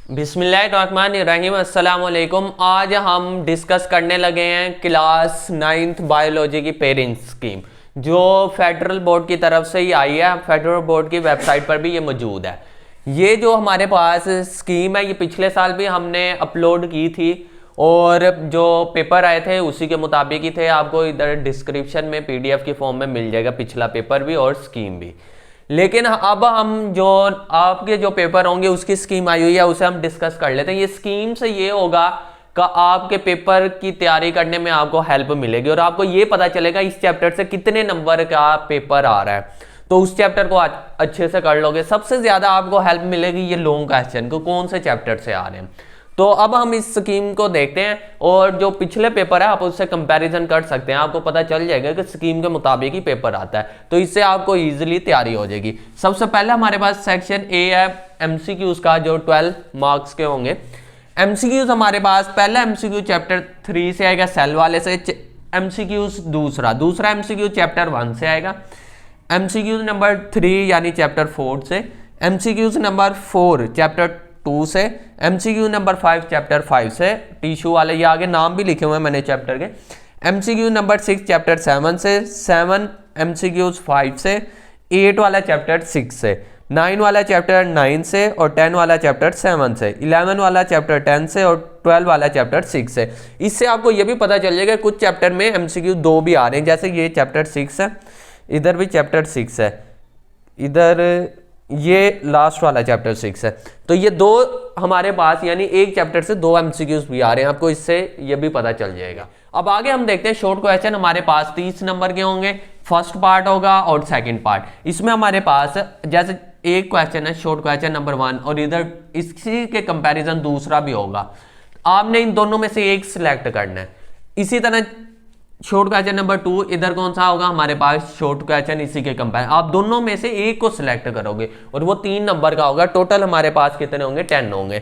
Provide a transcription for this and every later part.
बिस्मिल्लाहिर्रहमानिर्रहीम। अस्सलाम वालेकुम। आज हम डिस्कस करने लगे हैं क्लास 9th बायोलॉजी की पेरेंट्स स्कीम, जो फेडरल बोर्ड की तरफ से ही आई है। फेडरल बोर्ड की वेबसाइट पर भी ये मौजूद है। ये जो हमारे पास स्कीम है ये पिछले साल भी हमने अपलोड की थी और जो पेपर आए थे उसी के मुताबिक ही थे। आपको इधर डिस्क्रिप्शन में PDF की फॉर्म में मिल जाएगा पिछला पेपर भी और स्कीम भी। लेकिन अब हम जो आपके जो पेपर होंगे उसकी स्कीम आई हुई है उसे हम डिस्कस कर लेते हैं। ये स्कीम से ये होगा कि आपके पेपर की तैयारी करने में आपको हेल्प मिलेगी और आपको ये पता चलेगा इस चैप्टर से कितने नंबर का पेपर आ रहा है, तो उस चैप्टर को अच्छे से कर लोगे। सबसे ज्यादा आपको हेल्प मिलेगी ये लॉन्ग क्वेश्चन को कौन से चैप्टर से आ रहे हैं। तो अब हम इस स्कीम को देखते हैं और जो पिछले पेपर है आप उससे कंपैरिजन कर सकते हैं। आपको पता चल जाएगा कि स्कीम के मुताबिक ही पेपर आता है, तो इससे आपको इजीली तैयारी हो जाएगी। सबसे पहले हमारे पास सेक्शन ए है MCQs का, जो 12 मार्क्स के होंगे। MCQs हमारे पास पहला MCQ चैप्टर 3 से आएगा, सेल वाले से। MCQs दूसरा MCQ चैप्टर 1 से आएगा। MCQ नंबर 3 यानी चैप्टर 4 से। MCQs नंबर 4 चैप्टर 2 से। MCQ नंबर 5 चैप्टर 5 से। टिश्यू वाले ये आगे नाम भी लिखे हुए हैं मैंने चैप्टर के। MCQ नंबर 6 चैप्टर 7 से। 7 MCQs 5 से। 8 वाला चैप्टर 6 से। 9 वाला चैप्टर 9 से और 10 वाला चैप्टर 7 से। 11 वाला चैप्टर 10 से और 12 वाला चैप्टर 6 से। इससे आपको ये भी पता चल जाएगा कुछ चैप्टर में MCQ 2 भी आ रहे हैं, जैसे ये चैप्टर 6 है, इधर भी चैप्टर 6 है, इधर ये लास्ट वाला चैप्टर 6 है। तो ये दो हमारे पास यानी एक चैप्टर से 2 MCQs भी आ रहे हैं, आपको इससे ये भी पता चल जाएगा। अब आगे हम देखते हैं शॉर्ट क्वेश्चन हमारे पास 30 नंबर के होंगे। फर्स्ट पार्ट होगा और सेकंड पार्ट। इसमें हमारे पास जैसे एक क्वेश्चन है शॉर्ट क्वेश्चन नंबर 1 और इधर इसी के कंपैरिजन दूसरा भी होगा। आपने इन दोनों में से एक सिलेक्ट करना है। इसी तरह शॉर्ट क्वेश्चन नंबर 2 इधर कौन सा होगा हमारे पास शॉर्ट क्वेश्चन इसी के कंपेयर। आप दोनों में से एक को सिलेक्ट करोगे और वो 3 नंबर का होगा। टोटल हमारे पास कितने होंगे, 10 होंगे।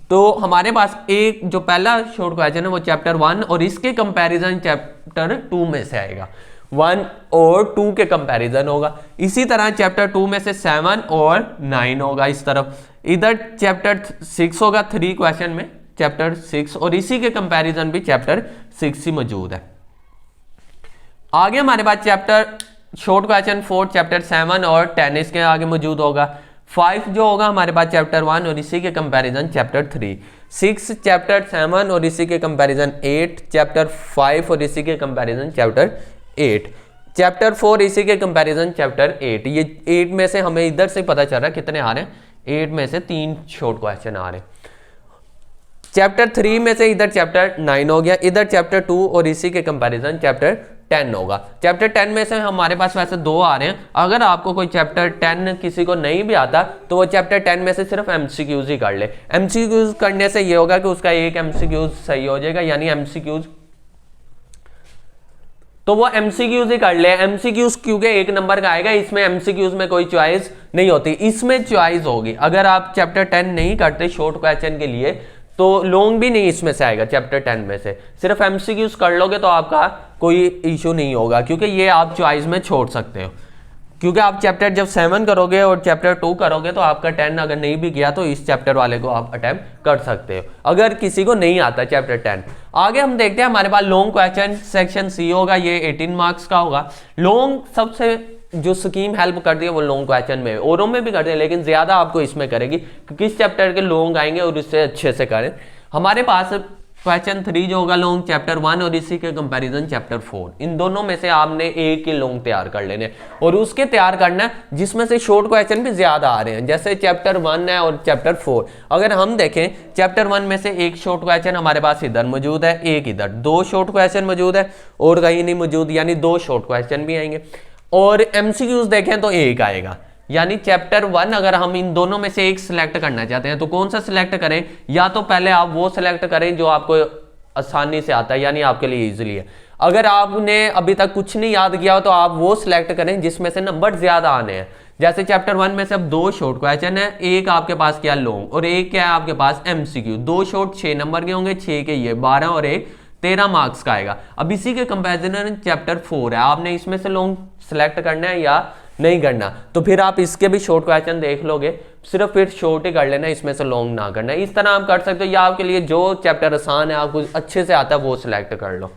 तो हमारे पास एक जो पहला शॉर्ट क्वेश्चन है वो चैप्टर 1 और इसके कंपैरिजन चैप्टर 2 में से आएगा। 1 और 2 के कंपैरिजन होगा। इसी तरह चैप्टर 2 में से 7 और 9 होगा इस तरफ। इधर चैप्टर 6 होगा 3 क्वेश्चन में चैप्टर 6 और इसी के कंपैरिजन भी चैप्टर 6 ही मौजूद है। आगे हमारे पास चैप्टर शॉर्ट क्वेश्चन 4 चैप्टर 7 और 10 इसके आगे मौजूद होगा। 5 जो होगा हमारे पास चैप्टर 1 और इसी के कंपैरिजन चैप्टर 3। 6 चैप्टर 7 और इसी के कंपैरिजन 8 चैप्टर 5 और इसी के कंपैरिजन चैप्टर 8। चैप्टर 4 इसी के कंपैरिजन चैप्टर 8। ये 8 में से हमें इधर से पता चल रहा है कितने आ रहे हैं, 8 में से 3 शॉर्ट क्वेश्चन आ रहे हैं। चैप्टर 3 में से इधर चैप्टर 9 हो गया, इधर चैप्टर 2 और इसी के कंपैरिजन चैप्टर 10 होगा। चैप्टर 10 में से हमारे पास वैसे 2 आ रहे हैं। अगर आपको कोई चैप्टर 10 किसी को नहीं भी आता तो वो चैप्टर 10 में से सिर्फ MCQs ही कर ले। MCQs करने से ये होगा कि उसका एक MCQs सही हो जाएगा, यानी MCQs तो वो MCQs ही कर ले। MCQs क्योंकि एक नंबर का आएगा, इसमें MCQs में कोई चॉइस नहीं होती, इसमें चॉइस होगी। अगर आप चैप्टर 10 नहीं करते शॉर्ट क्वेश्चन के लिए तो लॉन्ग भी नहीं इसमें से आएगा। चैप्टर 10 में से सिर्फ MCQs कर लोगे तो आपका कोई इशू नहीं होगा, क्योंकि ये आप चॉइस में छोड़ सकते हो। क्योंकि आप चैप्टर जब 7 करोगे और चैप्टर 2 करोगे तो आपका 10 अगर नहीं भी गया तो इस चैप्टर वाले को आप अटेम्प्ट कर सकते हो, अगर किसी को नहीं आता चैप्टर 10। आगे हम देखते हैं हमारे पास लॉन्ग क्वेश्चन सेक्शन C होगा, ये 18 मार्क्स का होगा। लॉन्ग सबसे जो स्कीम हेल्प करती है वो लॉन्ग क्वेश्चन में, औरों में भी करती है लेकिन ज्यादा आपको इसमें करेगी कि किस चैप्टर के लॉन्ग आएंगे और इससे अच्छे से करें। हमारे पास क्वेश्चन 3 जो होगा लॉन्ग चैप्टर 1 और इसी के कंपैरिजन चैप्टर 4। इन दोनों में से आपने एक ही लॉन्ग तैयार कर लेने और उसके तैयार करना जिसमें से शॉर्ट क्वेश्चन भी ज्यादा आ रहे हैं, जैसे चैप्टर 1 है और चैप्टर 4। अगर हम देखें चैप्टर 1 में से एक शॉर्ट क्वेश्चन हमारे पास इधर मौजूद है, एक इधर, 2 शॉर्ट क्वेश्चन मौजूद है और कहीं नहीं मौजूद, यानी 2 शॉर्ट क्वेश्चन भी आएंगे। और MCQs देखें तो एक आएगा, यानी चैप्टर 1 अगर हम इन दोनों में से एक सिलेक्ट करना चाहते हैं तो कौन सा सिलेक्ट करें, या तो पहले आप वो सिलेक्ट करें जो आपको आसानी से आता है, यानी आपके लिए इजीली है। अगर आपने अभी तक कुछ नहीं याद किया हो तो आप वो सिलेक्ट करें जिसमें से नंबर ज्यादा आने हैं। जैसे चैप्टर 1 में से अब 2 शॉर्ट क्वेश्चन है, एक आपके पास क्या लॉन्ग और एक क्या है आपके पास MCQ। 2 शॉर्ट 6 नंबर के होंगे, 6 के ये 12 और एक 13 मार्क्स का आएगा। अब इसी के कंपैरिजन चैप्टर 4 है, आपने इसमें से लॉन्ग सिलेक्ट करना है या नहीं करना, तो फिर आप इसके भी शॉर्ट क्वेश्चन देख लोगे सिर्फ फिर शॉर्ट ही कर लेना, इसमें से लॉन्ग ना करना। इस तरह आप कर सकते हो, या आपके लिए जो चैप्टर आसान है, आपको अच्छे से आता है, वो सिलेक्ट कर लो।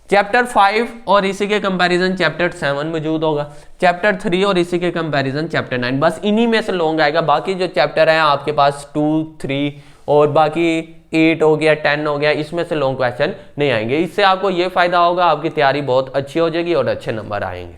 चैप्टर 5 और इसी के कंपैरिजन चैप्टर 7 मौजूद होगा, चैप्टर 3 और इसी के कंपैरिजन चैप्टर 9, बस इन्हीं में से लॉन्ग आएगा। बाकी जो चैप्टर है आपके पास 2, 3 और बाकी 8 हो गया, 10 हो गया, इसमें से लॉन्ग क्वेश्चन नहीं आएंगे। इससे आपको ये फायदा होगा, आपकी तैयारी बहुत अच्छी हो जाएगी और अच्छे नंबर आएंगे।